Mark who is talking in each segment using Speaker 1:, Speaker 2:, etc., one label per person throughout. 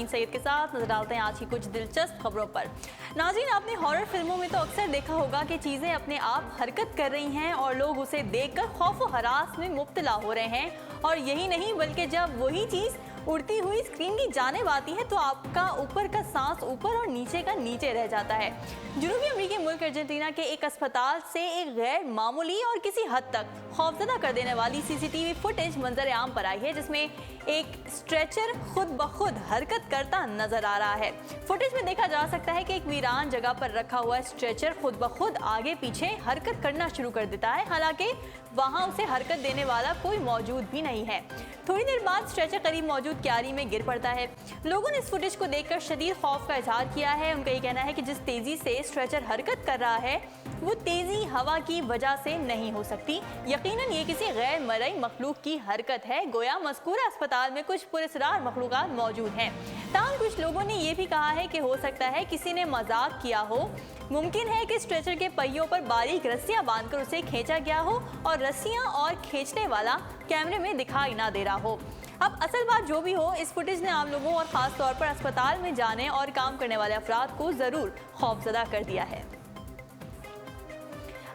Speaker 1: सैयद के साथ नजर डालते हैं आज की कुछ दिलचस्प खबरों पर। नाज़रीन, आपने हॉरर फिल्मों में तो अक्सर देखा होगा कि चीज़ें अपने आप हरकत कर रही हैं और लोग उसे देखकर खौफ व हरास में मुब्तला हो रहे हैं। और यही नहीं बल्कि जब वही चीज़ उड़ती हुई स्क्रीन की जानिब आती है तो आपका ऊपर का सांस ऊपर और नीचे का नीचे रह जाता है। जनूबी अमेरिकी मुल्क अर्जेंटीना के एक अस्पताल से एक गैर मामूली और किसी हद तक खौफजदा कर देने वाली सीसीटीवी फुटेज मंजर आम पर आई है, जिसमें एक स्ट्रेचर खुद ब खुद हरकत करता नजर आ रहा है। फुटेज में देखा जा सकता है कि एक वीरान जगह पर रखा हुआ स्ट्रेचर खुद ब खुद आगे पीछे हरकत करना शुरू कर देता है, हालांकि वहां उसे हरकत देने वाला कोई मौजूद भी नहीं है। थोड़ी देर बाद स्ट्रेचर करीब मौजूद क्यारी में गिर पड़ता है। लोगों ने इस फुटेज को देखकर शदीद खौफ का इजहार किया है। उनका ये कहना है कि जिस तेजी से स्ट्रेचर हरकत कर रहा है वो तेजी हवा की वजह से नहीं हो सकती। यकीनन ये किसी गैर मरई मखलूक की हरकत है, गोया मज़कूरा अस्पताल में कुछ पुरस्रार मखलूकात मौजूद हैं। ताहम कुछ लोगों ने यह भी कहा है कि हो सकता है किसी ने मजाक किया हो। मुमकिन है कि स्ट्रेचर के पहियों पर बारीक रस्सियां बांधकर उसे खींचा गया हो और रस्सियां और खींचने वाला कैमरे में दिखाई ना दे रहा हो। अब असल बात जो भी हो, इस फुटेज ने आम लोगों और ख़ास तौर पर अस्पताल में जाने और काम करने वाले अफराद को ज़रूर खौफजदा कर दिया है।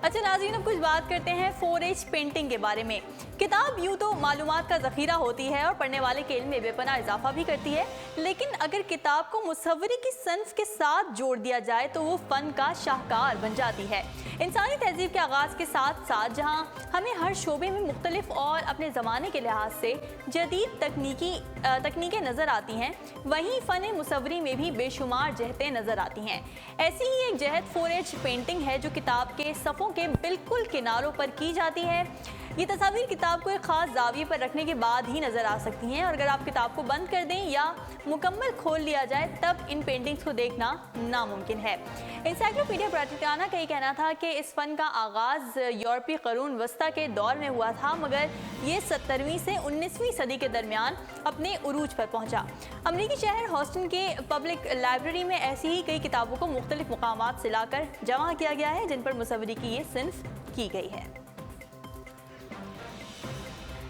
Speaker 1: अच्छा नाज़रीन, अब कुछ बात करते हैं 4H पेंटिंग के बारे में। किताब यूँ तो मालूमात का ज़ख़ीरा होती है और पढ़ने वाले के इल्म में बेपनाह इजाफा भी करती है, लेकिन अगर किताब को मुसव्वरी की सन्फ के साथ जोड़ दिया जाए तो वो फ़न का शाहकार बन जाती है। इंसानी तहजीब के आगाज़ के साथ साथ जहाँ हमें हर शोबे में मुख्तलिफ और अपने ज़माने के लिहाज से जदीद तकनीकें नज़र आती हैं, वहीं फ़न मुसव्वरी में भी बेशुमार जहतें नज़र आती हैं। ऐसी ही एक जहत 4H पेंटिंग है जो किताब के सफ़ों के बिल्कुल किनारों पर की जाती है। ये तस्वीर किताब को एक ख़ास जाविये पर रखने के बाद ही नज़र आ सकती हैं, और अगर आप किताब को बंद कर दें या मुकम्मल खोल लिया जाए तब इन पेंटिंग्स को देखना नामुमकिन है। इंसाइक्लोपीडिया ब्रिटानिका का ये कहना था कि इस फ़न का आगाज़ यूरोपीय क़रून वस्ता के दौर में हुआ था, मगर ये 17वीं से 19वीं सदी के दरमियान अपने उरूज पर पहुँचा। अमरीकी शहर हॉस्टन के पब्लिक लाइब्रेरी में ऐसी ही कई किताबों को मुख्तलिफ मुकामात से लाकर जमा किया गया है, जिन पर मुसव्वरी की ये सिन्फ की गई है।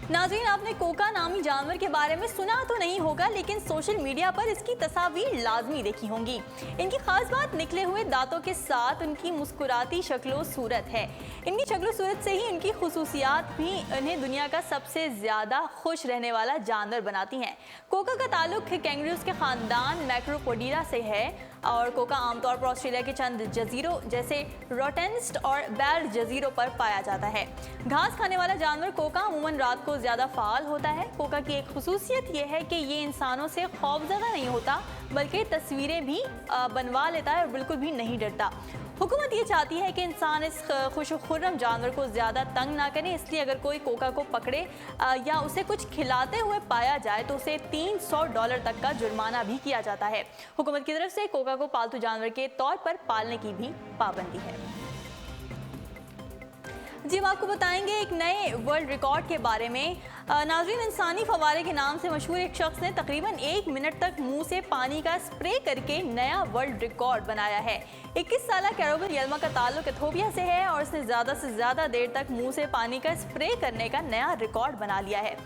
Speaker 1: नाज़रीन, आपने कोका नामी जानवर के बारे में सुना तो नहीं होगा, लेकिन सोशल मीडिया पर इसकी तस्वीर लाजमी देखी होंगी। इनकी खास बात निकले हुए दांतों के साथ उनकी मुस्कुराती शक्लो सूरत है। इनकी शक्लो सूरत से ही इनकी खुसूसियात भी इन्हें दुनिया का सबसे ज़्यादा खुश रहने वाला जानवर बनाती हैं। कोका का ताल्लुक कैंगरूज के ख़ानदान मैक्रोपोडिया से है और कोका आमतौर पर ऑस्ट्रेलिया के चंद जजीरों जैसे रोटेंस्ट और बैर जजीरों पर पाया जाता है। घास खाने वाला जानवर कोका अमूमन रात को ज़्यादा फ़ाल होता है। कोका की एक खुसूसियत यह है कि ये इंसानों से खौफज़दा नहीं होता, बल्कि तस्वीरें भी बनवा लेता है और बिल्कुल भी नहीं डरता। हुकूमत ये चाहती है कि इंसान इस खुशखुर्रम जानवर को ज़्यादा तंग ना करें, इसलिए अगर कोई कोका को पकड़े या उसे कुछ खिलाते हुए पाया जाए तो उसे $300 तक का जुर्माना भी किया जाता है। हुकूमत की तरफ से कोका को पालतू जानवर के तौर पर पालने की भी पाबंदी है। जी, हम आपको बताएंगे एक नए वर्ल्ड रिकॉर्ड के बारे में। नाज़रीन, इंसानी फवारे के नाम से मशहूर एक शख्स ने तकरीबन 1 मिनट तक मुंह से पानी का स्प्रे करके नया वर्ल्ड रिकॉर्ड बनाया है। 21 साला कैरोबल यल्मा का ताल्लुक इथोपिया से है और उसने ज़्यादा से ज़्यादा देर तक मुंह से पानी का स्प्रे करने का नया रिकॉर्ड बना लिया है।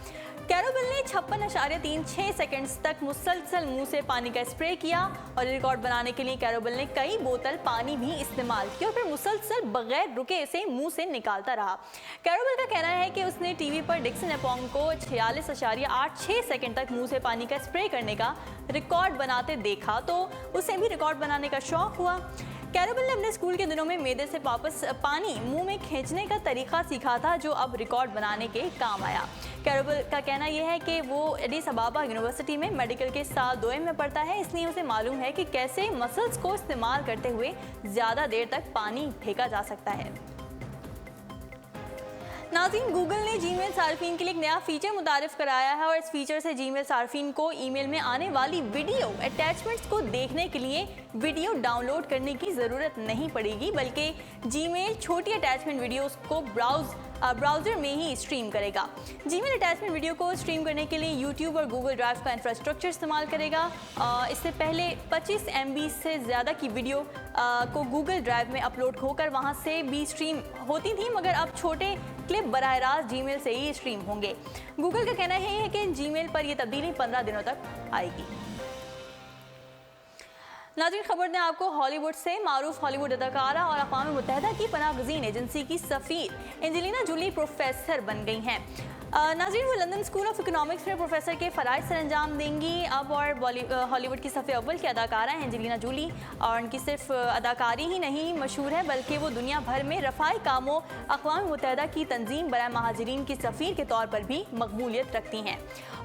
Speaker 1: कैरोबल ने 56.36 सेकंड्स तक मुसलसल मुंह से पानी का स्प्रे किया और रिकॉर्ड बनाने के लिए कैरोबल ने कई बोतल पानी भी इस्तेमाल की और फिर मुसलसल बगैर रुके इसे मुंह से निकालता रहा। कैरोबल का कहना है कि उसने टीवी पर डिक्सन एपोंग को 46.86 सेकंड तक मुंह से पानी का स्प्रे करने का रिकॉर्ड बनाते देखा तो उसे भी रिकॉर्ड बनाने का शौक हुआ। कैरोबल ने अपने स्कूल के दिनों में मैदे से वापस पानी मुंह में खींचने का तरीका सीखा था, जो अब रिकॉर्ड बनाने के काम आया। कैरोबल का कहना यह है कि वो एडिस अबाबा यूनिवर्सिटी में मेडिकल के साल 2 में पढ़ता है, इसलिए उसे मालूम है कि कैसे मसल्स को इस्तेमाल करते हुए ज़्यादा देर तक पानी फेंका जा सकता है। नाज़रीन, गूगल ने जीमेल सार्फिन के लिए एक नया फीचर मुतारिफ कराया है और इस फीचर से जीमेल सार्फिन को ईमेल में आने वाली वीडियो अटैचमेंट्स को देखने के लिए वीडियो डाउनलोड करने की ज़रूरत नहीं पड़ेगी, बल्कि जीमेल छोटी अटैचमेंट वीडियोस को ब्राउज़र में ही स्ट्रीम करेगा। जीमेल अटैचमेंट वीडियो को स्ट्रीम करने के लिए यूट्यूब और गूगल ड्राइव का इंफ्रास्ट्रक्चर इस्तेमाल करेगा। इससे पहले 25 MB से ज़्यादा की वीडियो को गूगल ड्राइव में अपलोड होकर वहाँ से भी स्ट्रीम होती थी, मगर अब छोटे क्लिप बराह रास्त जीमेल से ही स्ट्रीम होंगे। गूगल का कहना है कि जीमेल पर यह तब्दीली 15 दिनों तक आएगी। नाज़रीन, खबर ने आपको हॉलीवुड से मारूफ हॉलीवुड अदाकारा और अक़वाम मुत्तहिदा की पनाहगज़ीन एजेंसी की सफ़ीर एंजेलिना जूली प्रोफेसर बन गई हैं। नाज़रीन, वो लंदन स्कूल ऑफ इकोनॉमिक्स में प्रोफेसर के फ़राइज़ सर अंजाम देंगी। अब और हॉलीवुड की सफ़े अव्वल की अदाकारा हैं एंजेलिना जूली, और उनकी सिर्फ अदाकारी ही नहीं मशहूर है, बल्कि वो दुनिया भर में रफ़ाई कामों अक़वाम मुत्तहिदा की तंजीम बराए महाजिरीन की सफ़ीर के तौर पर भी मकबूलियत रखती हैं।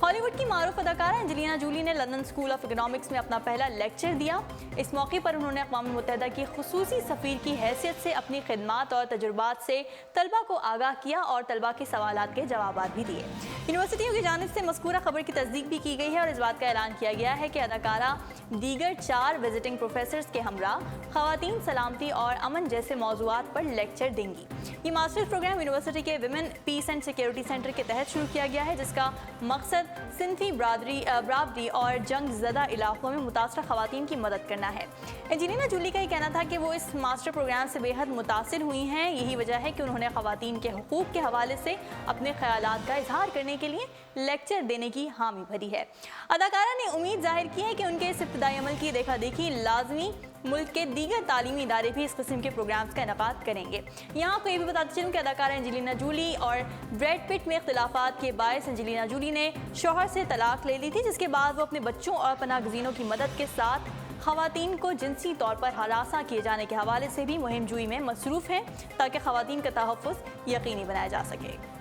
Speaker 1: हॉलीवुड की मारूफ अदाकारा एंजेलिना जूली ने लंदन स्कूल ऑफ इकोनॉमिक्स में अपना पहला लेक्चर दिया। इस मौके पर उन्होंने अक़वाम मुत्तहिदा की खुसूसी सफ़ीर की हैसियत से अपनी खिदमात और तजुर्बात से तलबा को आगाह किया और तलबा के सवालात के जवाब भी दिए। यूनिवर्सिटियों की जानिब से मज़कूरा खबर की तस्दीक भी की गई है और इस बात का ऐलान किया गया है कि अदाकारा दीगर 4 विजिटिंग प्रोफेसर्स के हमरा ख़वातीन सलामती और अमन जैसे मौज़ूआत पर लेक्चर देंगी। ये मास्टर्स प्रोग्राम यूनिवर्सिटी के women peace and security centre के तहत शुरू किया गया है, जिसका मकसद सिंफी बरादरी और जंग ज़दा इलाकों में मुतासरा ख़वातीन की मदद करना है। एंजेलिना जूली का ये कहना था कि वो इस मास्टर प्रोग्राम से बेहद मुतासिर हुई हैं। यही वजह है कि उन्होंने ख़वातीन के हुकूक़ के हवाले से अपने ख़यालात का इजहार करने के लिए लेक्चर देने की हामी भरी है। अदाकारा ने उम्मीद जाहिर की है कि उनके इस इब्तिदाई अमल की देखा देखी लाजमी मुल्क के दीगर तालीमी इदारे भी इस किस्म के प्रोग्राम्स का इनेकाद करेंगे। यहाँ आपको ये भी बताते चलूँ कि अदाकारा एंजेलिना जूली और ब्रैड पिट में इख्तिलाफात के बायस एंजेलिना जूली ने शौहर से तलाक ले ली थी, जिसके बाद वो अपने बच्चों और पनाहगज़ीनों की मदद के साथ ख़वातीन को जिनसी तौर पर हरासा किए जाने के हवाले से भी मुहिम जुई में मसरूफ़ हैं, ताकि ख़वातीन का तहफ़्फ़ुज़ यकीनी बनाया जा सके।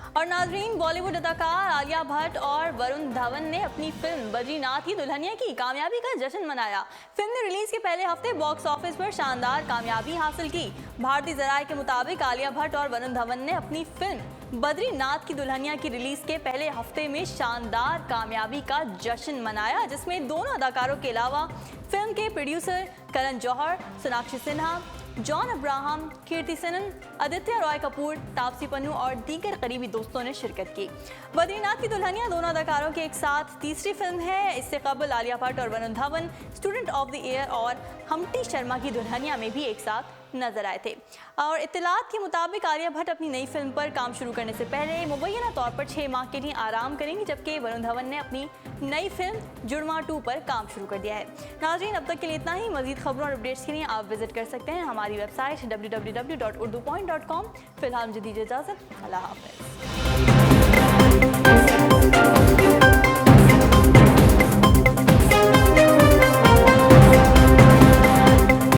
Speaker 1: और नाज़रीन, बॉलीवुड अदाकार आलिया भट्ट और वरुण धवन ने अपनी फिल्म बद्रीनाथ की दुल्हनिया की कामयाबी का जश्न मनाया। फिल्म ने रिलीज के पहले हफ्ते बॉक्स ऑफिस पर शानदार कामयाबी हासिल की। भारतीय ज़राए के मुताबिक आलिया भट्ट और वरुण धवन ने अपनी फिल्म बद्रीनाथ की दुल्हनिया की रिलीज के पहले हफ्ते में शानदार कामयाबी का जश्न मनाया, जिसमें दोनों अदाकारों के अलावा फिल्म के producer Karan Johar, Sonakshi Sinha, John Abraham, कीर्ति सेनन, आदित्य रॉय कपूर, तापसी पन्नू और दीगर करीबी दोस्तों ने शिरकत की। बद्रीनाथ की दुल्हनिया दोनों अदाकारों के एक साथ तीसरी फिल्म है। इससे कबल आलिया भट्ट और Varun Dhawan student of the year और हम्टी शर्मा की दुल्हनिया में भी एक साथ नजर आए थे। और इत्तलात के मुताबिक आलिया भट्ट अपनी नई फिल्म पर काम शुरू करने से पहले मुबैना तौर पर 6 माह के लिए आराम करेंगी, जबकि वरुण धवन ने अपनी नई फिल्म जुड़वा 2 पर काम शुरू कर दिया है। नाज़रीन, अब तक के लिए इतना ही। मज़ीद खबरों और अपडेट्स के लिए आप विजिट कर सकते हैं हमारी वेबसाइट www.urdupoint.com। फिलहाल मुझे दीजिए इजाज़त। अल्लाह हाफ़िज़।